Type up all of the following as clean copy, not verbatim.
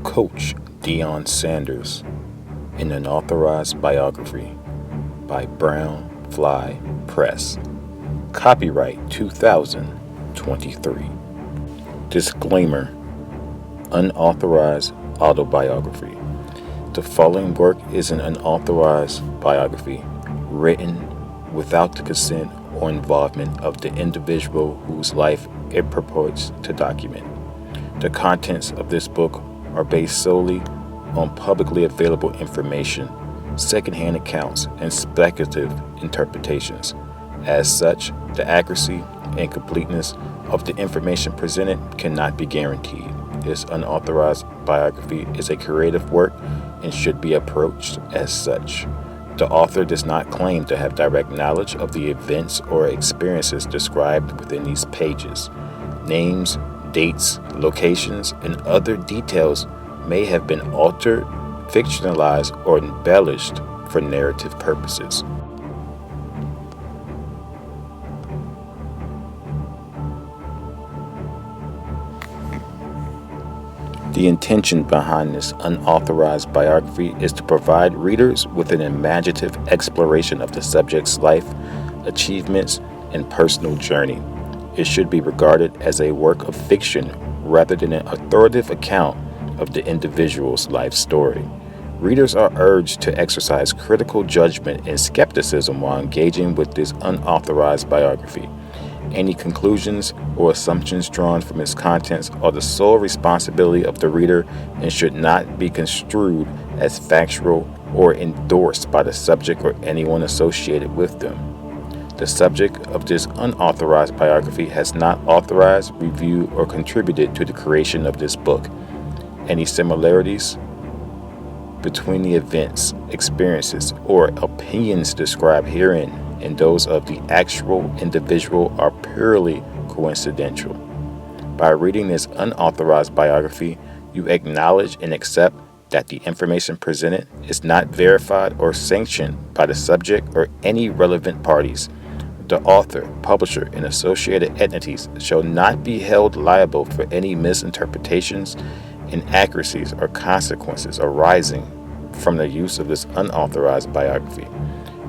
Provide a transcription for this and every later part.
Coach Deion Sanders, an unauthorized biography by Brown Fly Press. Copyright 2023. Disclaimer: Unauthorized autobiography. The following work is an unauthorized biography written without the consent or involvement of the individual whose life it purports to document. The contents of this book are based solely on publicly available information, secondhand accounts, and speculative interpretations. As such, the accuracy and completeness of the information presented cannot be guaranteed. This unauthorized biography is a creative work and should be approached as such. The author does not claim to have direct knowledge of the events or experiences described within these pages. Names, dates, locations, and other details may have been altered, fictionalized, or embellished for narrative purposes. The intention behind this unauthorized biography is to provide readers with an imaginative exploration of the subject's life, achievements, and personal journey. It should be regarded as a work of fiction rather than an authoritative account of the individual's life story. Readers are urged to exercise critical judgment and skepticism while engaging with this unauthorized biography. Any conclusions or assumptions drawn from its contents are the sole responsibility of the reader and should not be construed as factual or endorsed by the subject or anyone associated with them. The subject of this unauthorized biography has not authorized, reviewed, or contributed to the creation of this book. Any similarities between the events, experiences, or opinions described herein and those of the actual individual are purely coincidental. By reading this unauthorized biography, you acknowledge and accept that the information presented is not verified or sanctioned by the subject or any relevant parties. The author, publisher, and associated entities shall not be held liable for any misinterpretations, inaccuracies, or consequences arising from the use of this unauthorized biography.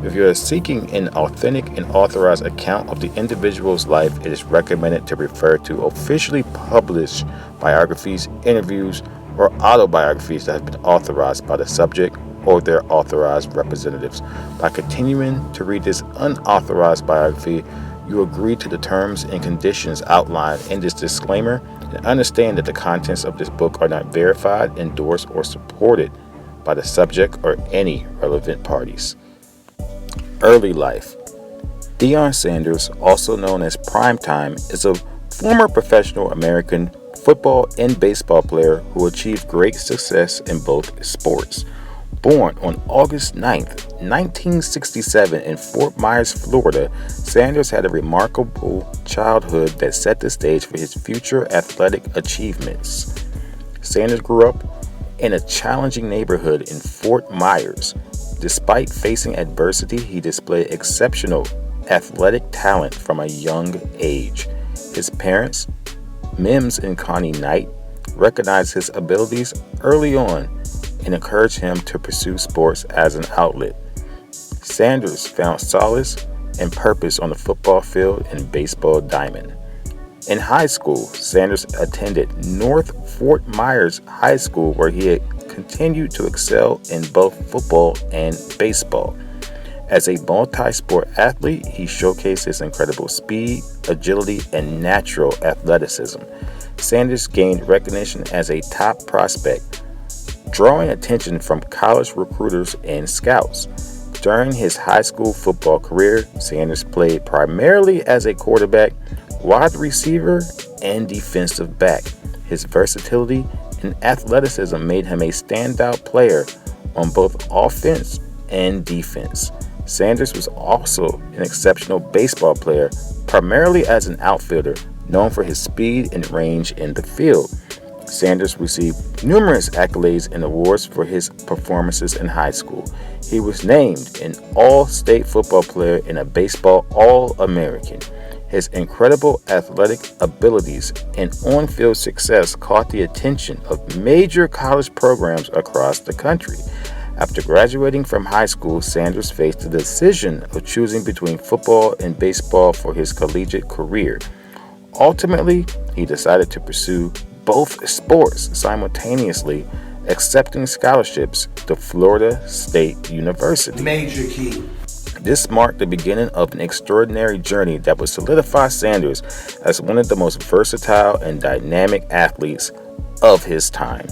If you are seeking an authentic and authorized account of the individual's life, it is recommended to refer to officially published biographies, interviews, or autobiographies that have been authorized by the subject or their authorized representatives. By continuing to read this unauthorized biography, you agree to the terms and conditions outlined in this disclaimer and understand that the contents of this book are not verified, endorsed, or supported by the subject or any relevant parties. Early life. Deion Sanders, also known as Primetime, is a former professional American football and baseball player who achieved great success in both sports. Born on August 9, 1967 in Fort Myers, Florida, Sanders had a remarkable childhood that set the stage for his future athletic achievements. Sanders grew up in a challenging neighborhood in Fort Myers. Despite facing adversity, he displayed exceptional athletic talent from a young age. His parents, Mims and Connie Knight, recognized his abilities early on and encouraged him to pursue sports as an outlet. Sanders found solace and purpose on the football field and baseball diamond. In high school, Sanders attended North Fort Myers High School, where he had continued to excel in both football and baseball. As a multi-sport athlete, he showcased his incredible speed, agility, and natural athleticism. Sanders gained recognition as a top prospect, drawing attention from college recruiters and scouts. During his high school football career, Sanders played primarily as a quarterback, wide receiver, and defensive back. His versatility and athleticism made him a standout player on both offense and defense. Sanders was also an exceptional baseball player, primarily as an outfielder, known for his speed and range in the field. Sanders received numerous accolades and awards for his performances in high school. He was named an All-State football player and a baseball All-American. His incredible athletic abilities and on-field success caught the attention of major college programs across the country. After graduating from high school, Sanders faced the decision of choosing between football and baseball for his collegiate career. Ultimately, he decided to pursue both sports simultaneously, accepting scholarships to Florida State University. Major key. This marked the beginning of an extraordinary journey that would solidify Sanders as one of the most versatile and dynamic athletes of his time.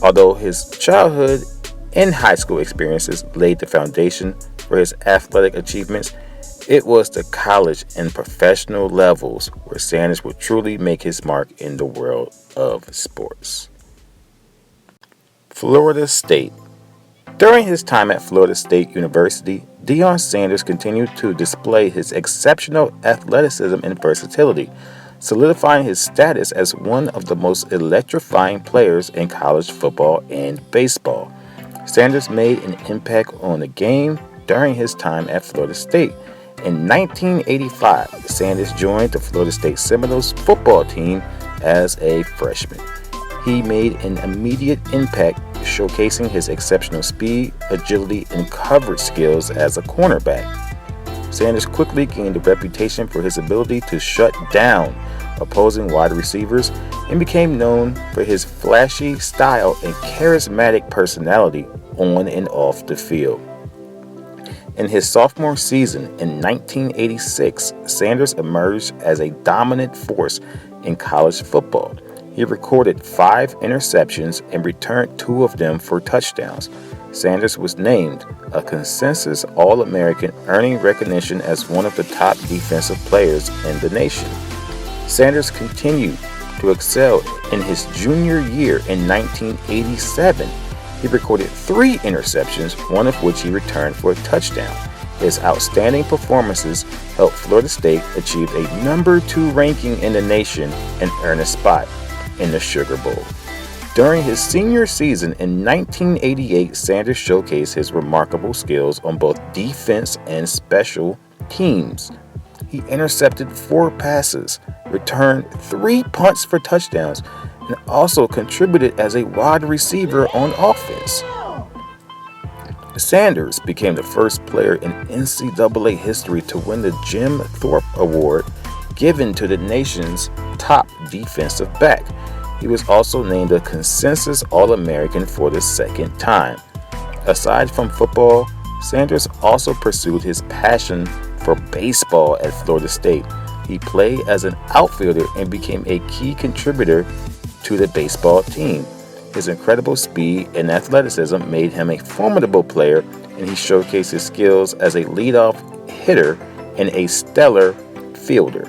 Although his childhood and high school experiences laid the foundation for his athletic achievements, it was the college and professional levels where Sanders would truly make his mark in the world of sports. Florida State. During his time at Florida State University, Deion Sanders continued to display his exceptional athleticism and versatility, solidifying his status as one of the most electrifying players in college football and baseball. Sanders made an impact on the game during his time at Florida State. In 1985, Sanders joined the Florida State Seminoles football team as a freshman. He made an immediate impact, showcasing his exceptional speed, agility, and coverage skills as a cornerback. Sanders quickly gained a reputation for his ability to shut down opposing wide receivers and became known for his flashy style and charismatic personality on and off the field. In his sophomore season in 1986, Sanders emerged as a dominant force in college football. He recorded 5 interceptions and returned 2 of them for touchdowns. Sanders was named a consensus All-American, earning recognition as one of the top defensive players in the nation. Sanders continued to excel in his junior year in 1987. He recorded 3 interceptions, one of which he returned for a touchdown. His outstanding performances helped Florida State achieve a number 2 ranking in the nation and earn a spot in the Sugar Bowl. During his senior season in 1988, Sanders showcased his remarkable skills on both defense and special teams. He intercepted 4 passes, returned 3 punts for touchdowns, and also contributed as a wide receiver on offense. Sanders became the first player in NCAA history to win the Jim Thorpe Award, given to the nation's top defensive back. He was also named a consensus All-American for the second time. Aside from football, Sanders also pursued his passion for baseball at Florida State. He played as an outfielder and became a key contributor to the baseball team. His incredible speed and athleticism made him a formidable player, and he showcased his skills as a leadoff hitter and a stellar fielder.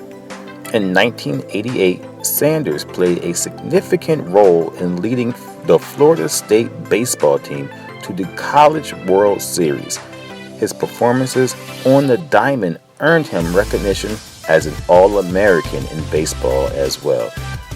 In 1988, Sanders played a significant role in leading the Florida State baseball team to the College World Series. His performances on the diamond earned him recognition as an All-American in baseball as well.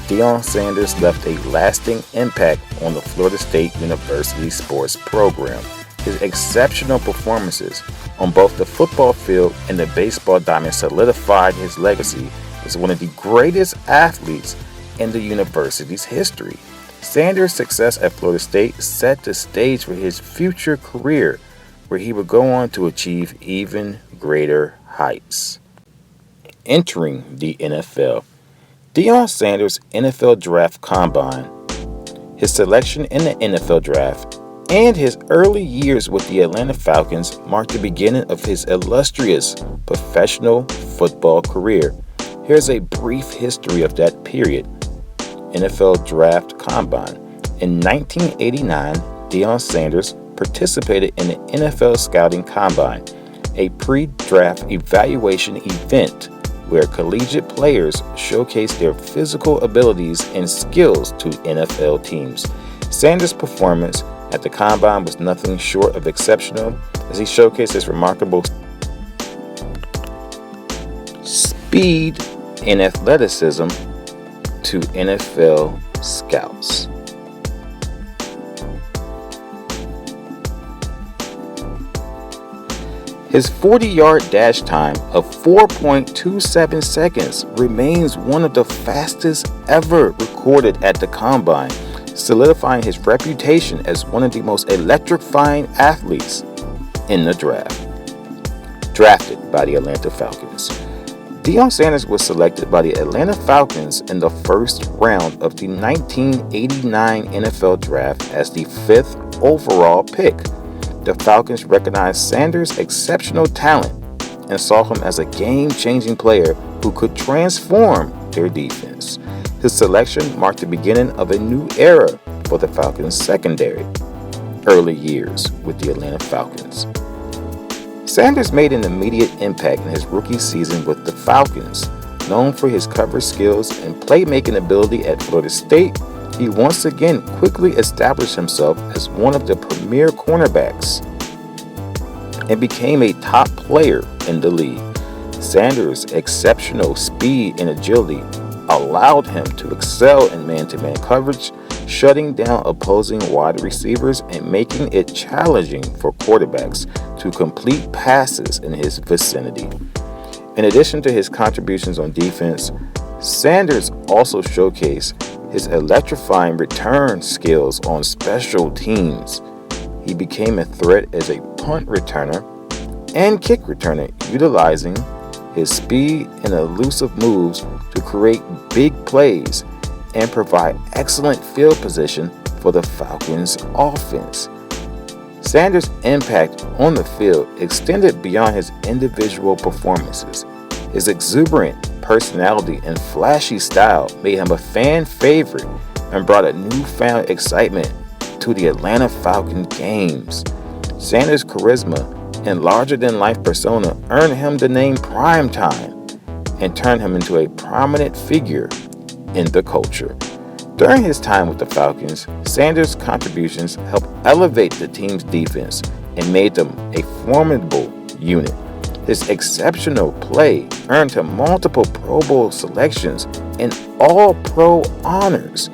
Deion Sanders left a lasting impact on the Florida State University sports program. His exceptional performances on both the football field and the baseball diamond solidified his legacy as one of the greatest athletes in the university's history. Sanders' success at Florida State set the stage for his future career, where he would go on to achieve even greater heights. Entering the NFL. Deion Sanders' NFL Draft Combine, his selection in the NFL Draft, and his early years with the Atlanta Falcons marked the beginning of his illustrious professional football career. Here's a brief history of that period. NFL Draft Combine. In 1989, Deion Sanders participated in the NFL Scouting Combine, a pre-draft evaluation event where collegiate players showcased their physical abilities and skills to NFL teams. Sanders' performance at the Combine was nothing short of exceptional, as he showcased his remarkable speed and athleticism to NFL scouts. His 40-yard dash time of 4.27 seconds remains one of the fastest ever recorded at the Combine, solidifying his reputation as one of the most electrifying athletes in the draft. Drafted by the Atlanta Falcons. Deion Sanders was selected by the Atlanta Falcons in the first round of the 1989 NFL Draft as the 5th overall pick. The Falcons recognized Sanders' exceptional talent and saw him as a game-changing player who could transform their defense. His selection marked the beginning of a new era for the Falcons' secondary. Early years with the Atlanta Falcons. Sanders made an immediate impact in his rookie season with the Falcons. Known for his coverage skills and playmaking ability at Florida State, he once again quickly established himself as one of the premier cornerbacks and became a top player in the league. Sanders' exceptional speed and agility allowed him to excel in man-to-man coverage, shutting down opposing wide receivers and making it challenging for quarterbacks to complete passes in his vicinity. In addition to his contributions on defense, Sanders also showcased his electrifying return skills on special teams. He became a threat as a punt returner and kick returner, utilizing his speed and elusive moves to create big plays and provide excellent field position for the Falcons' offense. Sanders' impact on the field extended beyond his individual performances. His exuberant personality and flashy style made him a fan favorite and brought a newfound excitement to the Atlanta Falcons games. Sanders' charisma and larger-than-life persona earned him the name Primetime and turned him into a prominent figure in the culture. During his time with the Falcons, Sanders' contributions helped elevate the team's defense and made them a formidable unit. His exceptional play earned him multiple Pro Bowl selections and All-Pro honors.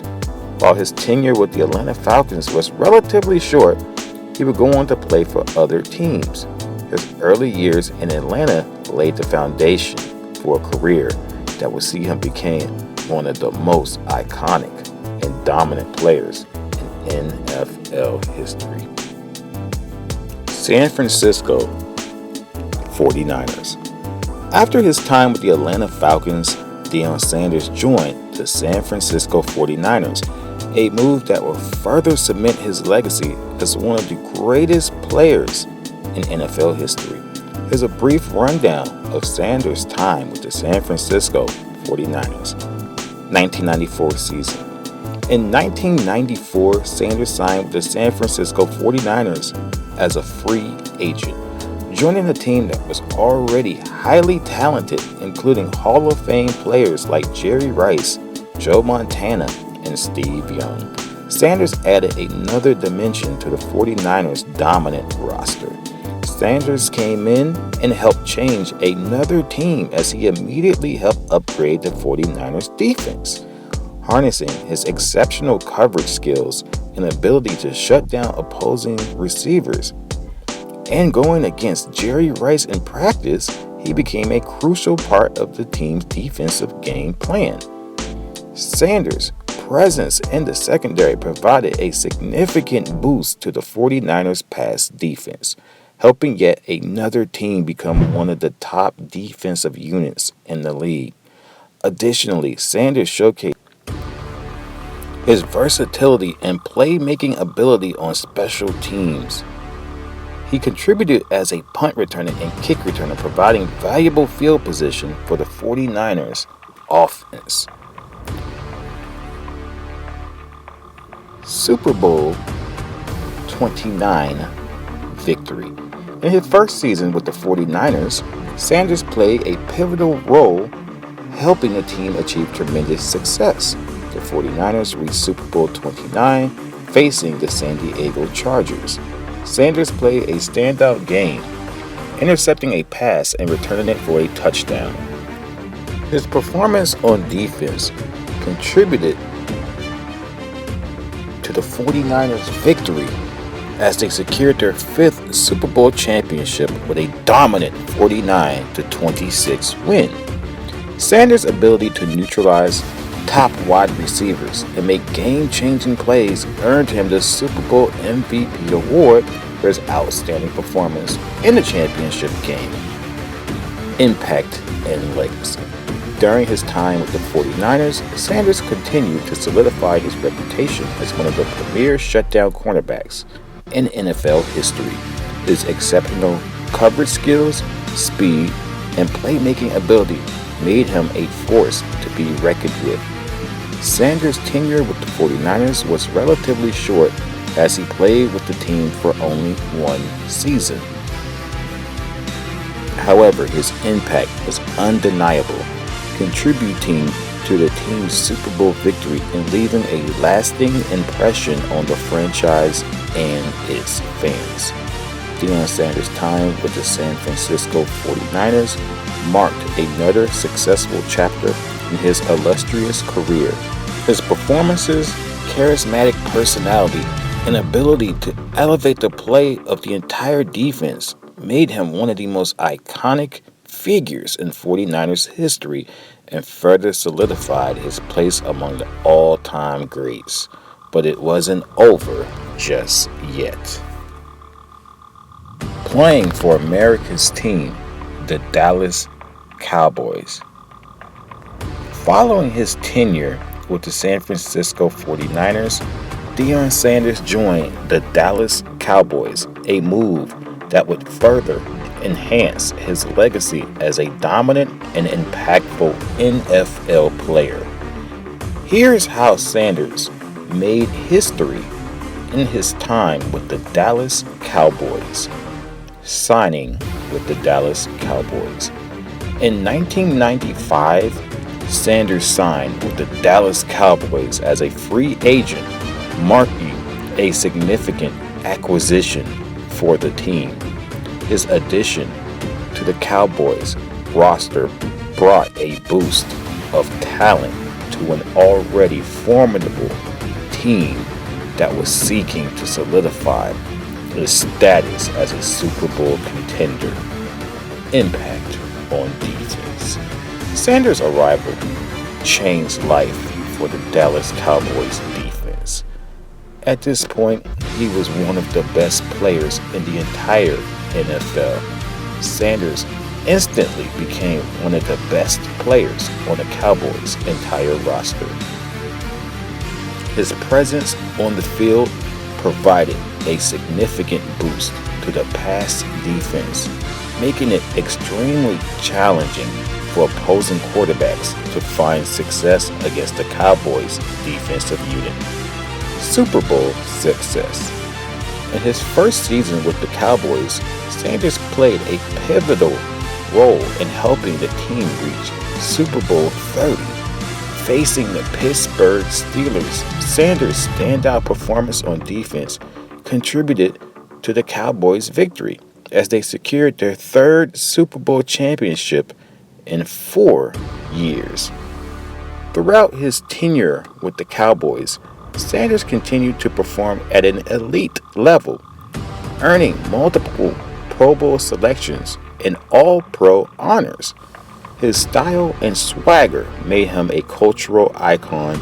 While his tenure with the Atlanta Falcons was relatively short, he would go on to play for other teams. His early years in Atlanta laid the foundation for a career that would see him become one of the most iconic and dominant players in NFL history. San Francisco 49ers. After his time with the Atlanta Falcons, Deion Sanders joined the San Francisco 49ers, a move that will further cement his legacy as one of the greatest players in NFL history. Here's a brief rundown of Sanders' time with the San Francisco 49ers. 1994 season. In 1994, Sanders signed with the San Francisco 49ers as a free agent, joining a team that was already highly talented, including Hall of Fame players like Jerry Rice, Joe Montana, and Steve Young. Sanders added another dimension to the 49ers' dominant roster. Sanders came in and helped change another team as he immediately helped upgrade the 49ers' defense, harnessing his exceptional coverage skills and ability to shut down opposing receivers. And going against Jerry Rice in practice, he became a crucial part of the team's defensive game plan. Sanders' presence in the secondary provided a significant boost to the 49ers' pass defense, helping yet another team become one of the top defensive units in the league. Additionally, Sanders showcased his versatility and playmaking ability on special teams. He contributed as a punt returner and kick returner, providing valuable field position for the 49ers offense. Super Bowl 29 victory. In his first season with the 49ers, Sanders played a pivotal role helping the team achieve tremendous success. The 49ers reached Super Bowl 29 facing the San Diego Chargers. Sanders played a standout game, intercepting a pass and returning it for a touchdown. His performance on defense contributed to the 49ers' victory as they secured their fifth Super Bowl championship with a dominant 49-26 win. Sanders' ability to neutralize top wide receivers and make game-changing plays earned him the Super Bowl MVP award for his outstanding performance in the championship game. Impact and legacy. During his time with the 49ers, Sanders continued to solidify his reputation as one of the premier shutdown cornerbacks in NFL history. His exceptional coverage skills, speed, and playmaking ability made him a force to be reckoned with. Sanders' tenure with the 49ers was relatively short as he played with the team for only one season. However, his impact was undeniable, contributing to the team's Super Bowl victory and leaving a lasting impression on the franchise and its fans. Deion Sanders' time with the San Francisco 49ers marked another successful chapter in his illustrious career. His performances, charismatic personality, and ability to elevate the play of the entire defense made him one of the most iconic figures in 49ers history and further solidified his place among the all-time greats. But it wasn't over just yet. Playing for America's team, the Dallas Cowboys. Following his tenure with the San Francisco 49ers, Deion Sanders joined the Dallas Cowboys, a move that would further enhance his legacy as a dominant and impactful NFL player. Here's how Sanders made history in his time with the Dallas Cowboys. Signing with the Dallas Cowboys. In 1995, Sanders signed with the Dallas Cowboys as a free agent, marking a significant acquisition for the team. His addition to the Cowboys roster brought a boost of talent to an already formidable team that was seeking to solidify its status as a Super Bowl contender. Impact on defense. Sanders' arrival changed life for the Dallas Cowboys defense. At this point, he was one of the best players in the entire NFL. Sanders instantly became one of the best players on the Cowboys' entire roster. His presence on the field provided a significant boost to the pass defense, making it extremely challenging for opposing quarterbacks to find success against the Cowboys' defensive unit. Super Bowl success. In his first season with the Cowboys, Sanders played a pivotal role in helping the team reach Super Bowl 30. Facing the Pittsburgh Steelers, Sanders' standout performance on defense contributed to the Cowboys' victory as they secured their third Super Bowl championship in 4 years. Throughout his tenure with the Cowboys, Sanders continued to perform at an elite level, earning multiple Pro Bowl selections and All-Pro honors. His style and swagger made him a cultural icon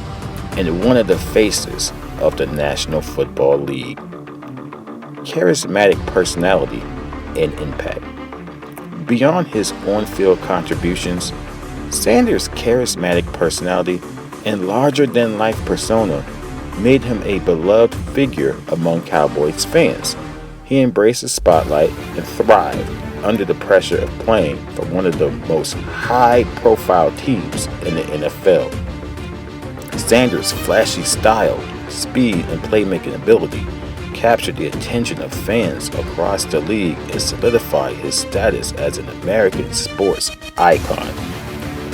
and one of the faces of the National Football League. Charismatic personality and impact. Beyond his on-field contributions, Sanders' charismatic personality and larger-than-life persona made him a beloved figure among Cowboys fans. He embraced the spotlight and thrived under the pressure of playing for one of the most high-profile teams in the NFL. Sanders' flashy style, speed, and playmaking ability captured the attention of fans across the league and solidified his status as an American sports icon.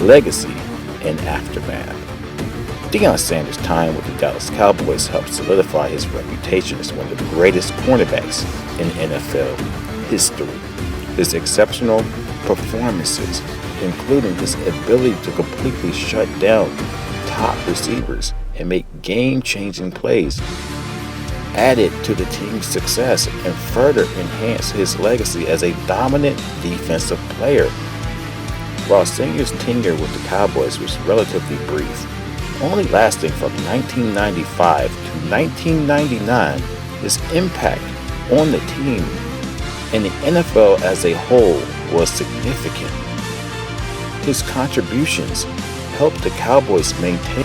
Legacy and aftermath. Deion Sanders' time with the Dallas Cowboys helped solidify his reputation as one of the greatest cornerbacks in NFL history. His exceptional performances, including his ability to completely shut down top receivers and make game-changing plays, added to the team's success and further enhanced his legacy as a dominant defensive player. While Senior's tenure with the Cowboys was relatively brief, only lasting from 1995 to 1999, his impact on the team and the NFL as a whole was significant. His contributions helped the Cowboys maintain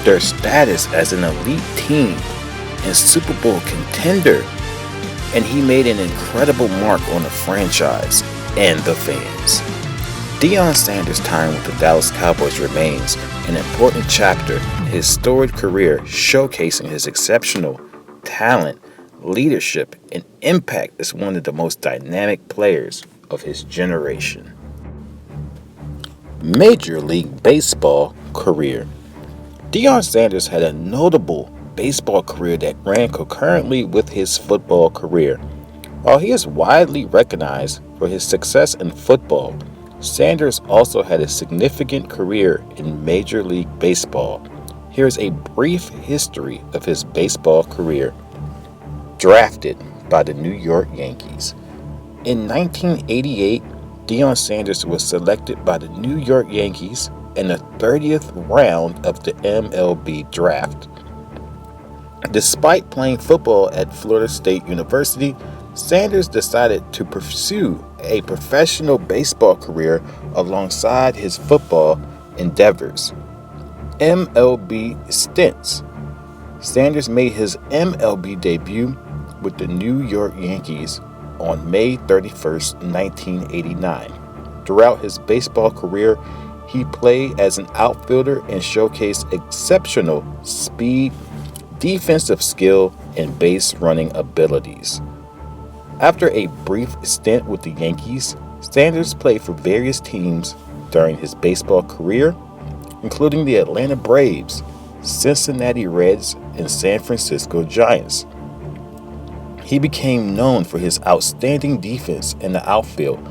their status as an elite team and Super Bowl contender, and he made an incredible mark on the franchise and the fans. Deion Sanders' time with the Dallas Cowboys remains an important chapter in his storied career, showcasing his exceptional talent, leadership, and impact as one of the most dynamic players of his generation. Major League Baseball career. Deion Sanders had a notable baseball career that ran concurrently with his football career. While he is widely recognized for his success in football, Sanders also had a significant career in Major League Baseball. Here's a brief history of his baseball career. Drafted by the New York Yankees. In 1988, Deion Sanders was selected by the New York Yankees in the 30th round of the MLB draft. Despite playing football at Florida State University, Sanders decided to pursue a professional baseball career alongside his football endeavors. MLB stints. Sanders made his MLB debut with the New York Yankees on May 31, 1989. Throughout his baseball career, he played as an outfielder and showcased exceptional speed, defensive skill, and base running abilities. After a brief stint with the Yankees, Sanders played for various teams during his baseball career, including the Atlanta Braves, Cincinnati Reds, and San Francisco Giants. He became known for his outstanding defense in the outfield,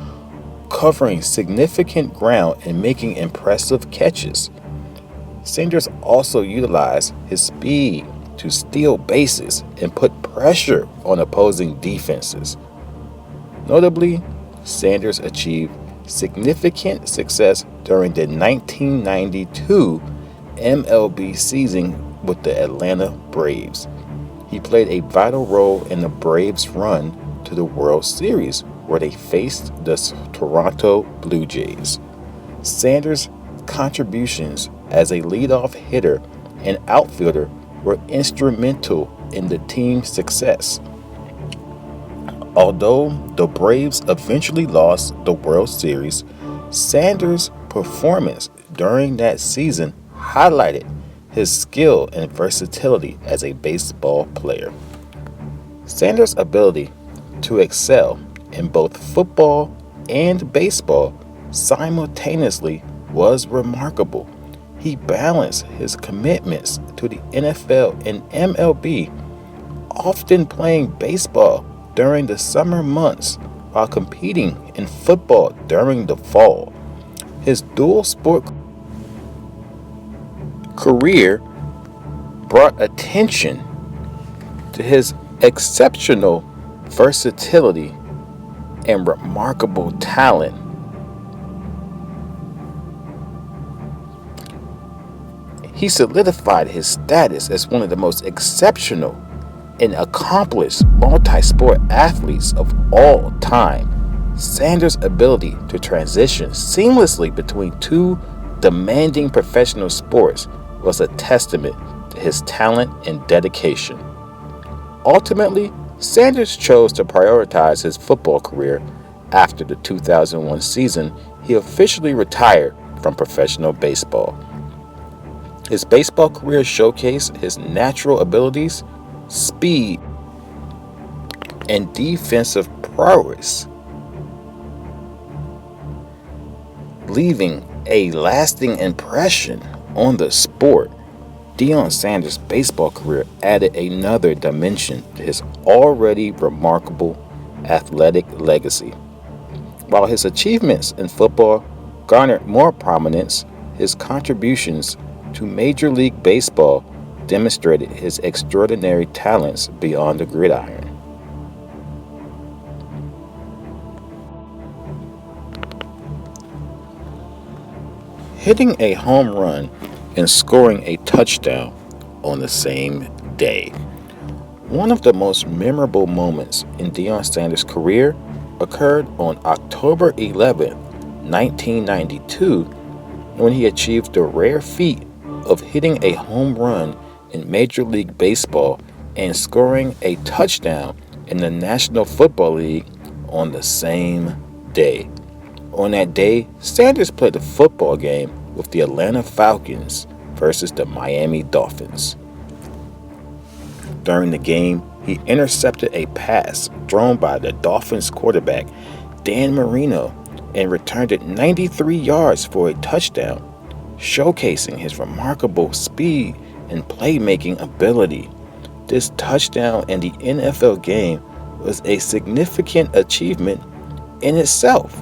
covering significant ground and making impressive catches. Sanders also utilized his speed to steal bases and put pressure on opposing defenses. Notably, Sanders achieved significant success during the 1992 MLB season with the Atlanta Braves. He played a vital role in the Braves' run to the World Series, where they faced the Toronto Blue Jays. Sanders' contributions as a leadoff hitter and outfielder were instrumental in the team's success. Although the Braves eventually lost the World Series, Sanders' performance during that season highlighted his skill and versatility as a baseball player. Sanders' ability to excel in both football and baseball simultaneously was remarkable. He balanced his commitments to the NFL and MLB, often playing baseball during the summer months while competing in football during the fall. His dual sport career brought attention to his exceptional versatility and remarkable talent. He solidified his status as one of the most exceptional and accomplished multi-sport athletes of all time. Sanders' ability to transition seamlessly between two demanding professional sports was a testament to his talent and dedication. Ultimately, Sanders chose to prioritize his football career. After the 2001 season, he officially retired from professional baseball. His baseball career showcased his natural abilities, speed, and defensive prowess, leaving a lasting impression on the sport. Deion Sanders' baseball career added another dimension to his already remarkable athletic legacy. While his achievements in football garnered more prominence, his contributions to Major League Baseball demonstrated his extraordinary talents beyond the gridiron. Hitting a home run and scoring a touchdown on the same day. One of the most memorable moments in Deion Sanders' career occurred on October 11, 1992, when he achieved the rare feat of hitting a home run in Major League Baseball and scoring a touchdown in the National Football League on the same day. On that day, Sanders played a football game with the Atlanta Falcons versus the Miami Dolphins. During the game, he intercepted a pass thrown by the Dolphins quarterback, Dan Marino, and returned it 93 yards for a touchdown, showcasing his remarkable speed and playmaking ability. This touchdown in the NFL game was a significant achievement in itself.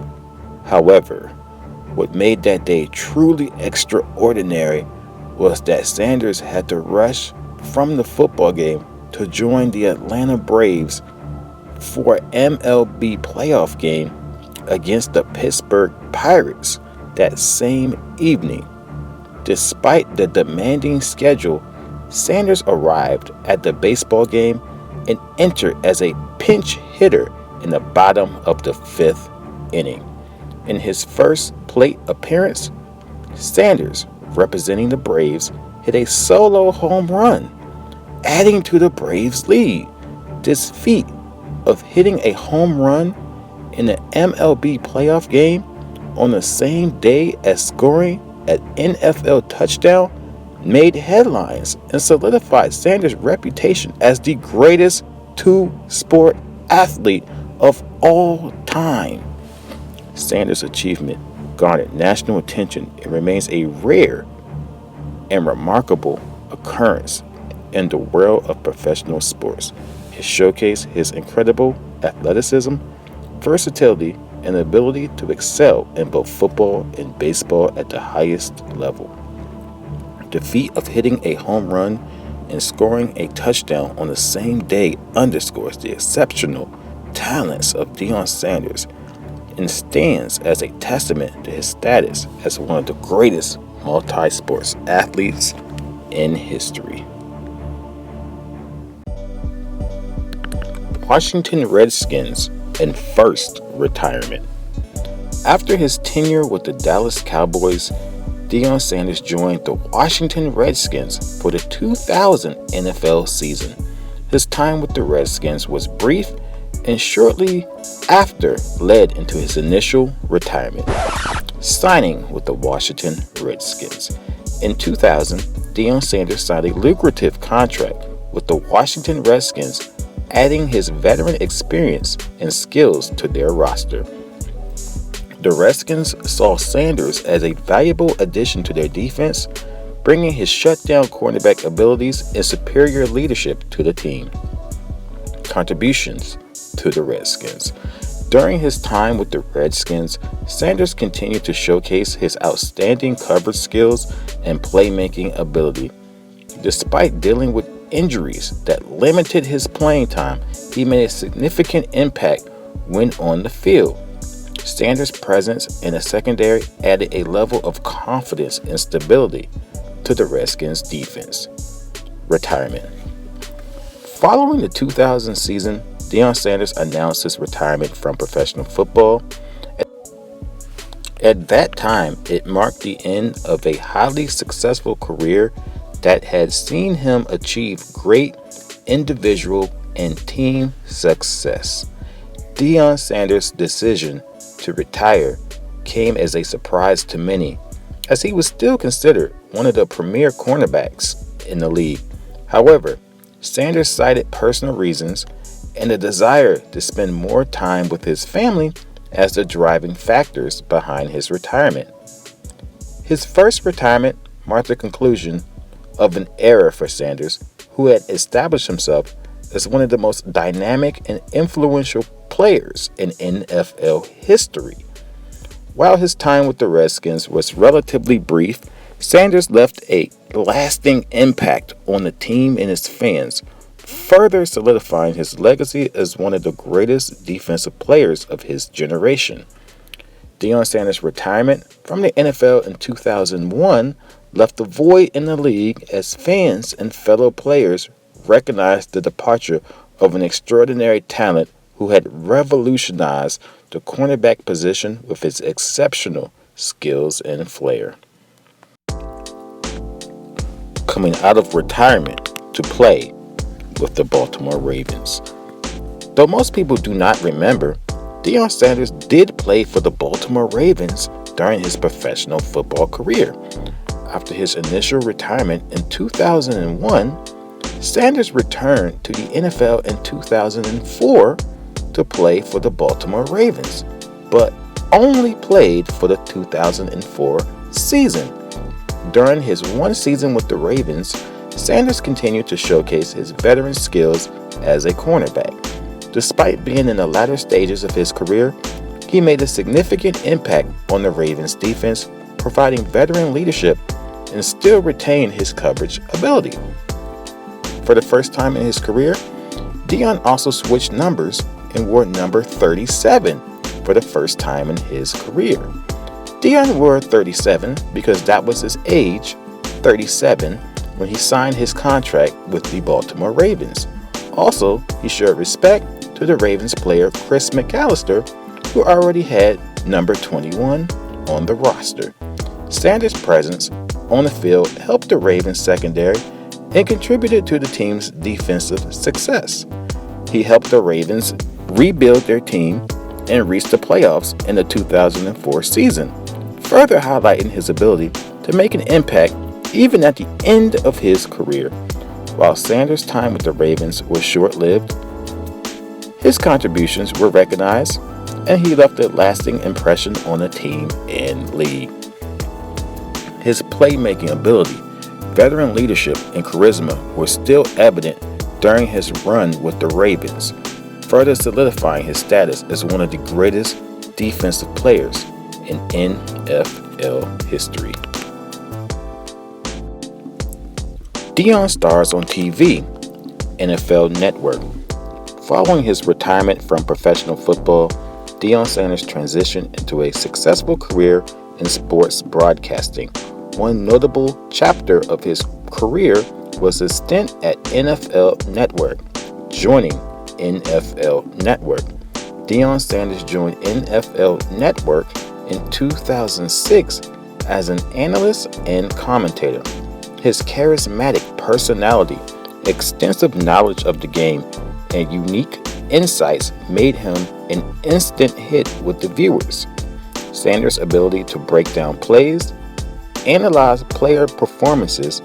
However, what made that day truly extraordinary was that Sanders had to rush from the football game to join the Atlanta Braves for an MLB playoff game against the Pittsburgh Pirates that same evening. Despite the demanding schedule, Sanders arrived at the baseball game and entered as a pinch hitter in the bottom of the fifth inning. In his first plate appearance, Sanders, representing the Braves, hit a solo home run, adding to the Braves' lead. This feat of hitting a home run in an MLB playoff game on the same day as scoring an NFL touchdown made headlines and solidified Sanders' reputation as the greatest two-sport athlete of all time. Sanders' achievement garnered national attention and remains a rare and remarkable occurrence in the world of professional sports. It showcased his incredible athleticism, versatility, and ability to excel in both football and baseball at the highest level. The feat of hitting a home run and scoring a touchdown on the same day underscores the exceptional talents of Deion Sanders and stands as a testament to his status as one of the greatest multi-sports athletes in history. Washington Redskins and first retirement. After his tenure with the Dallas Cowboys, Deion Sanders joined the Washington Redskins for the 2000 NFL season. His time with the Redskins was brief and shortly after led into his initial retirement, signing with the Washington Redskins. In 2000, Deion Sanders signed a lucrative contract with the Washington Redskins, adding his veteran experience and skills to their roster. The Redskins saw Sanders as a valuable addition to their defense, bringing his shutdown cornerback abilities and superior leadership to the team. Contributions to the Redskins. During his time with the Redskins, Sanders continued to showcase his outstanding coverage skills and playmaking ability. Despite dealing with injuries that limited his playing time, he made a significant impact when on the field. Sanders' presence in the secondary added a level of confidence and stability to the Redskins' defense. Retirement. Following the 2000 season, Deion Sanders announced his retirement from professional football. At that time, it marked the end of a highly successful career that had seen him achieve great individual and team success. Deion Sanders' decision to retire came as a surprise to many, as he was still considered one of the premier cornerbacks in the league. However, Sanders cited personal reasons and a desire to spend more time with his family as the driving factors behind his retirement. His first retirement marked the conclusion of an era for Sanders, who had established himself as one of the most dynamic and influential players in NFL history. While his time with the Redskins was relatively brief, Sanders left a lasting impact on the team and its fans, further solidifying his legacy as one of the greatest defensive players of his generation. Deion Sanders' retirement from the NFL in 2001 left a void in the league as fans and fellow players recognized the departure of an extraordinary talent who had revolutionized the cornerback position with his exceptional skills and flair. Coming out of retirement to play with the Baltimore Ravens. Though most people do not remember, Deion Sanders did play for the Baltimore Ravens during his professional football career. After his initial retirement in 2001, Sanders returned to the NFL in 2004 to play for the Baltimore Ravens, but only played for the 2004 season. During his one season with the Ravens, Sanders continued to showcase his veteran skills as a cornerback. Despite being in the latter stages of his career, he made a significant impact on the Ravens defense, providing veteran leadership and still retained his coverage ability. For the first time in his career, Deion also switched numbers and wore number 37 for the first time in his career. Deion wore 37 because that was his age, 37, when he signed his contract with the Baltimore Ravens. Also, he showed respect to the Ravens player Chris McAllister, who already had number 21 on the roster. Sanders' presence on the field helped the Ravens secondary and contributed to the team's defensive success. He helped the Ravens rebuild their team and reach the playoffs in the 2004 season, further highlighting his ability to make an impact even at the end of his career. While Sanders' time with the Ravens was short-lived, his contributions were recognized, and he left a lasting impression on the team and league. His playmaking ability, veteran leadership, and charisma were still evident during his run with the Ravens, further solidifying his status as one of the greatest defensive players in NFL history. Deion stars on TV, NFL Network. Following his retirement from professional football, Deion Sanders transitioned into a successful career in sports broadcasting. One notable chapter of his career was his stint at NFL Network. Joining NFL Network, Deion Sanders joined NFL Network in 2006 as an analyst and commentator. His charismatic personality, extensive knowledge of the game, and unique insights made him an instant hit with the viewers. Sanders' ability to break down plays, analyze player performances,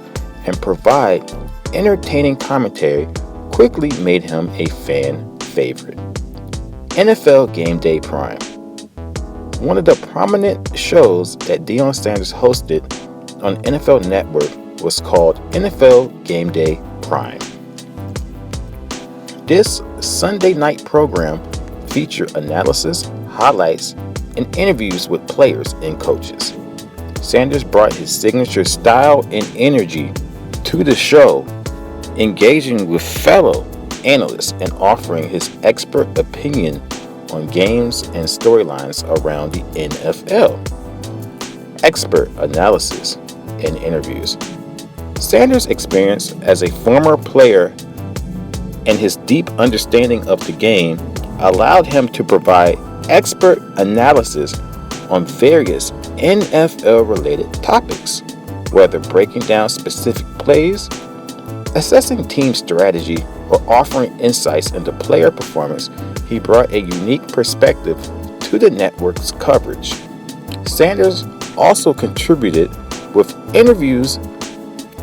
and provide entertaining commentary quickly made him a fan favorite. NFL Game Day Prime. One of the prominent shows that Deion Sanders hosted on NFL Network was called NFL Game Day Prime. This Sunday night program featured analysis, highlights, and interviews with players and coaches. Sanders brought his signature style and energy to the show, engaging with fellow analysts and offering his expert opinion on games and storylines around the NFL. Expert analysis and interviews. Sanders' experience as a former player and his deep understanding of the game allowed him to provide expert analysis on various NFL-related topics, whether breaking down specific plays, assessing team strategy, or offering insights into player performance. He brought a unique perspective to the network's coverage. Sanders also contributed with interviews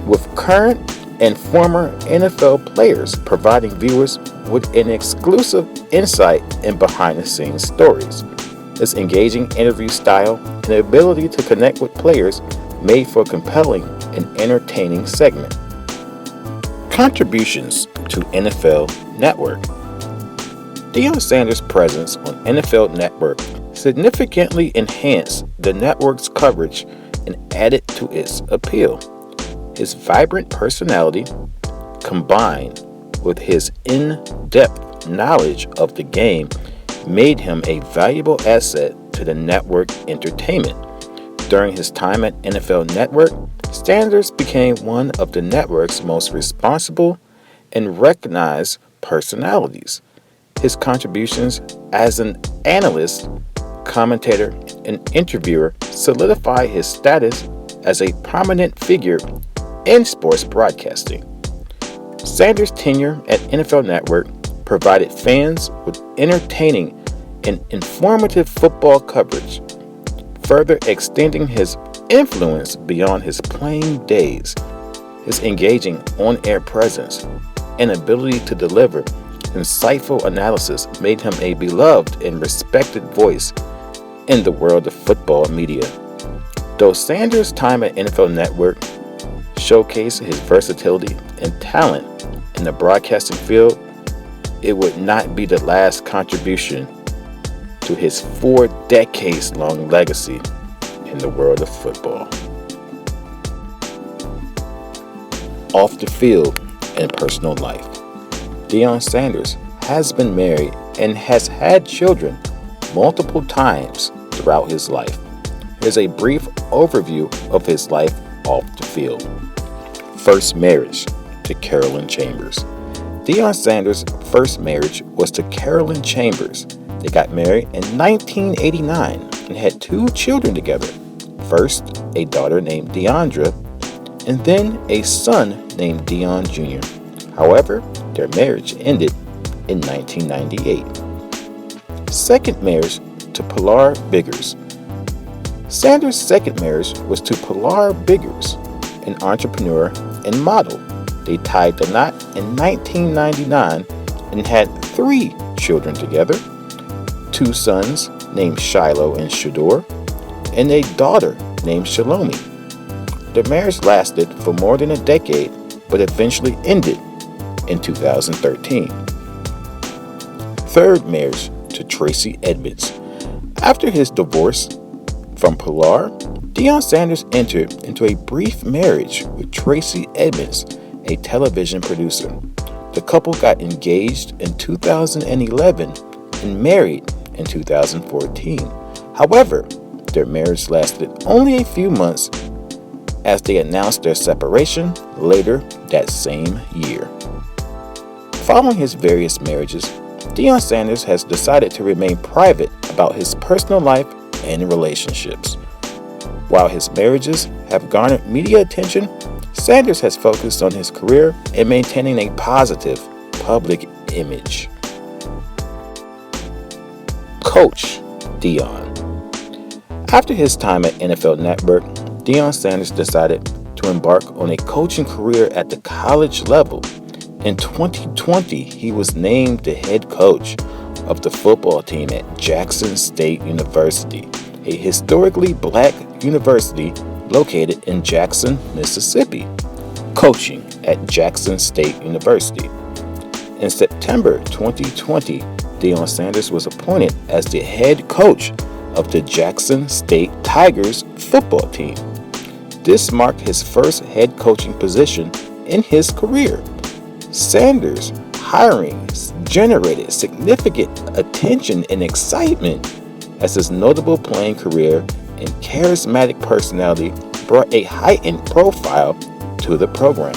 with current and former NFL players, providing viewers with an exclusive insight and behind-the-scenes stories. His engaging interview style and ability to connect with players made for a compelling and entertaining segment. Contributions to NFL Network. Deion Sanders' presence on NFL Network significantly enhanced the network's coverage and added to its appeal. His vibrant personality, combined with his in-depth knowledge of the game, made him a valuable asset to the network entertainment. During his time at NFL Network, Sanders became one of the network's most responsible and recognized personalities. His contributions as an analyst, commentator, and interviewer solidified his status as a prominent figure in sports broadcasting. Sanders' tenure at NFL Network provided fans with entertaining and informative football coverage, further extending his influence beyond his playing days. His engaging on-air presence and ability to deliver insightful analysis made him a beloved and respected voice in the world of football media. Though Sanders' time at NFL Network showcased his versatility and talent in the broadcasting field, it would not be the last contribution to his 4 decades-long legacy in the world of football. Off the field and personal life. Deion Sanders has been married and has had children multiple times throughout his life. Here's a brief overview of his life off the field. First marriage to Carolyn Chambers. Deion Sanders' first marriage was to Carolyn Chambers. They got married in 1989 and had 2 children together. First, a daughter named Deandra, and then a son named Deion Jr. However, their marriage ended in 1998. Second marriage to Pilar Biggers. Sanders' second marriage was to Pilar Biggers, an entrepreneur and model. They tied the knot in 1999 and had 3 children together, 2 sons named Shiloh and Shador, and a daughter named Shalomi. The marriage lasted for more than a decade, but eventually ended in 2013. Third marriage to Tracy Edmonds. After his divorce from Pilar, Deion Sanders entered into a brief marriage with Tracy Edmonds, a television producer. The couple got engaged in 2011 and married in 2014. However, their marriage lasted only a few months as they announced their separation later that same year. Following his various marriages, Deion Sanders has decided to remain private about his personal life and relationships. While his marriages have garnered media attention, Sanders has focused on his career and maintaining a positive public image. Coach Deion. After his time at NFL Network, Deion Sanders decided to embark on a coaching career at the college level. In 2020, he was named the head coach of the football team at Jackson State University, a historically black university located in Jackson, Mississippi. Coaching at Jackson State University. In September 2020, Deion Sanders was appointed as the head coach of the Jackson State Tigers football team. This marked his first head coaching position in his career. Sanders' hiring generated significant attention and excitement as his notable playing career and charismatic personality brought a heightened profile to the program.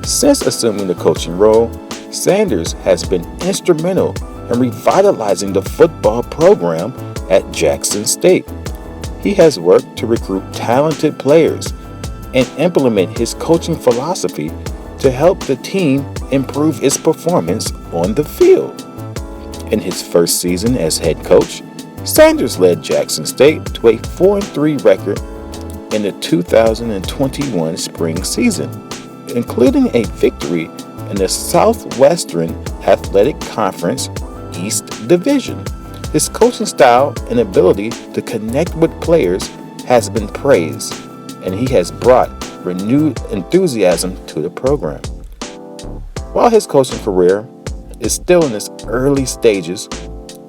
Since assuming the coaching role, Sanders has been instrumental in revitalizing the football program at Jackson State. He has worked to recruit talented players and implement his coaching philosophy to help the team improve its performance on the field. In his first season as head coach, Sanders led Jackson State to a 4-3 record in the 2021 spring season, including a victory in the Southwestern Athletic Conference East Division. His coaching style and ability to connect with players has been praised, and he has brought renewed enthusiasm to the program. While his coaching career is still in its early stages,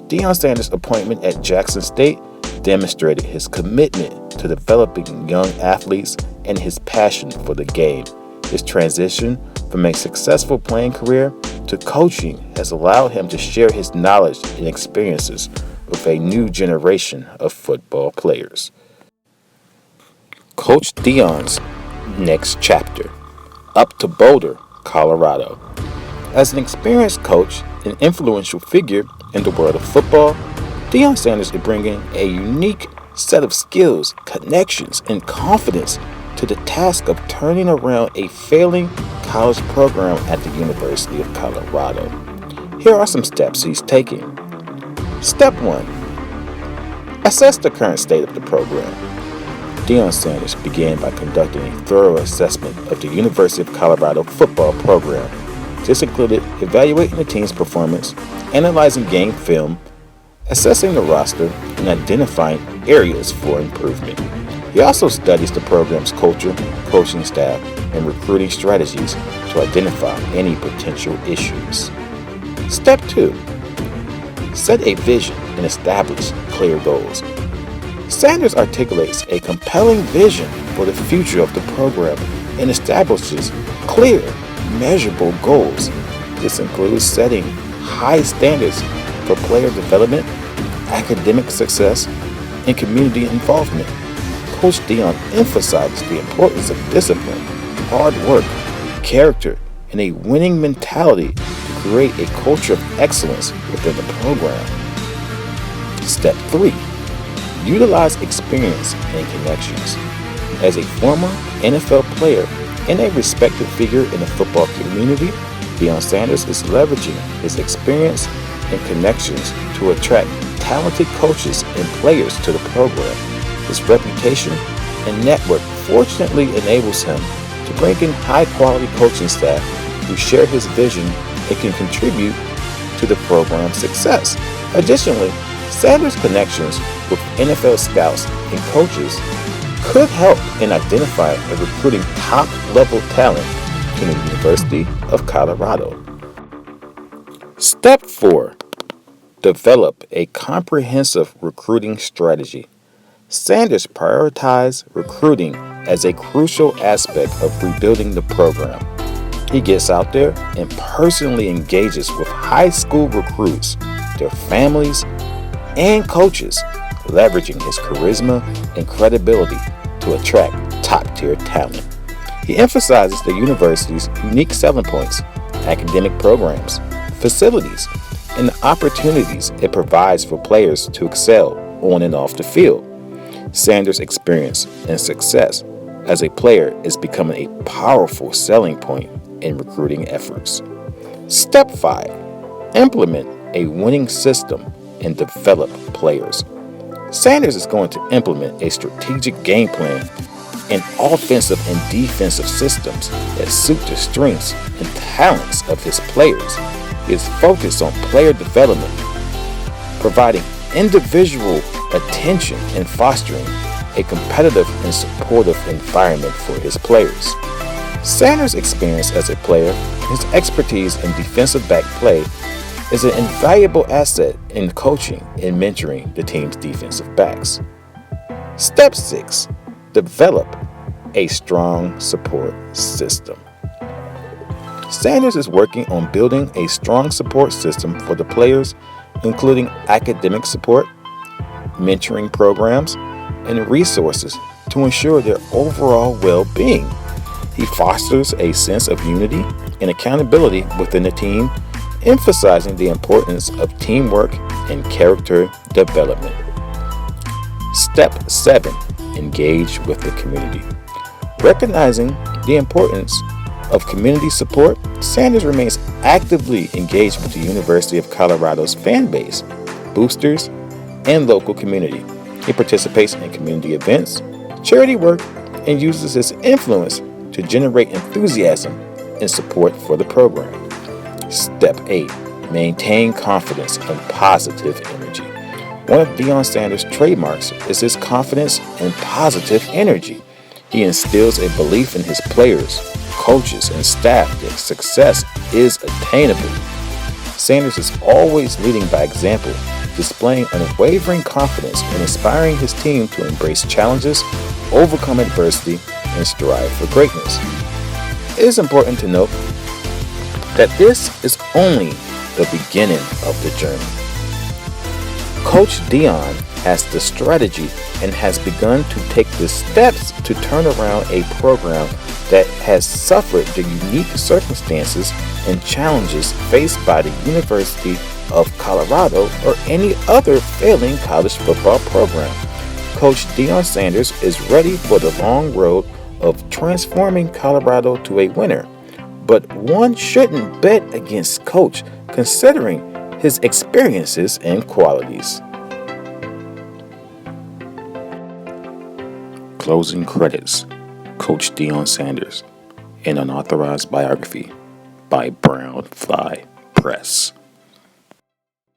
Deion Sanders' appointment at Jackson State demonstrated his commitment to developing young athletes and his passion for the game. His transition from a successful playing career to coaching has allowed him to share his knowledge and experiences with a new generation of football players. Coach Deion's next chapter. Up to Boulder, Colorado. As an experienced coach and influential figure in the world of football, Deion Sanders is bringing a unique set of skills, connections, and confidence to the task of turning around a failing college program at the University of Colorado. Here are some steps he's taking. Step 1. Assess the current state of the program. Deion Sanders began by conducting a thorough assessment of the University of Colorado football program. This included evaluating the team's performance, analyzing game film, assessing the roster, and identifying areas for improvement. He also studies the program's culture, coaching staff, and recruiting strategies to identify any potential issues. Step 2. Set a vision and establish clear goals. Sanders articulates a compelling vision for the future of the program and establishes clear, measurable goals. This includes setting high standards for player development, academic success, and community involvement. Coach Deion emphasizes the importance of discipline, hard work, character, and a winning mentality to create a culture of excellence within the program. Step 3. Utilize experience and connections. As a former NFL player and a respected figure in the football community, Deion Sanders is leveraging his experience and connections to attract talented coaches and players to the program. His reputation and network fortunately enables him to bring in high-quality coaching staff who share his vision and can contribute to the program's success. Additionally, Sanders' connections with NFL scouts and coaches could help in identifying and recruiting top-level talent to the University of Colorado. Step 4. Develop a comprehensive recruiting strategy. Sanders prioritized recruiting as a crucial aspect of rebuilding the program. He gets out there and personally engages with high school recruits, their families, and coaches, leveraging his charisma and credibility to attract top-tier talent. He emphasizes the university's unique selling points, academic programs, facilities, and the opportunities it provides for players to excel on and off the field. Sanders' experience and success as a player is becoming a powerful selling point in recruiting efforts. Step 5. Implement a winning system and develop players. Sanders is going to implement a strategic game plan and offensive and defensive systems that suit the strengths and talents of his players. He is focused on player development, providing individual attention and fostering a competitive and supportive environment for his players. Sanders' experience as a player, his expertise in defensive back play, is an invaluable asset in coaching and mentoring the team's defensive backs. Step 6. Develop a strong support system. Sanders is working on building a strong support system for the players, including academic support, mentoring programs, and resources to ensure their overall well-being. He fosters a sense of unity and accountability within the team, emphasizing the importance of teamwork and character development. Step 7. Engage with the community. Recognizing the importance of community support, Sanders remains actively engaged with the University of Colorado's fan base, boosters, and local community. He participates in community events, charity work, and uses his influence to generate enthusiasm and support for the program. Step 8. Maintain confidence and positive energy. One of Deion Sanders' trademarks is his confidence and positive energy. He instills a belief in his players, coaches, and staff that success is attainable. Sanders is always leading by example, displaying unwavering confidence and inspiring his team to embrace challenges, overcome adversity, and strive for greatness. It is important to note that this is only the beginning of the journey. Coach Deion has the strategy and has begun to take the steps to turn around a program that has suffered the unique circumstances and challenges faced by the University of Colorado or any other failing college football program. Coach Deion Sanders is ready for the long road of transforming Colorado to a winner, but one shouldn't bet against Coach considering his experiences and qualities. Closing credits: Coach Deion Sanders, an unauthorized biography by Brown Fly Press.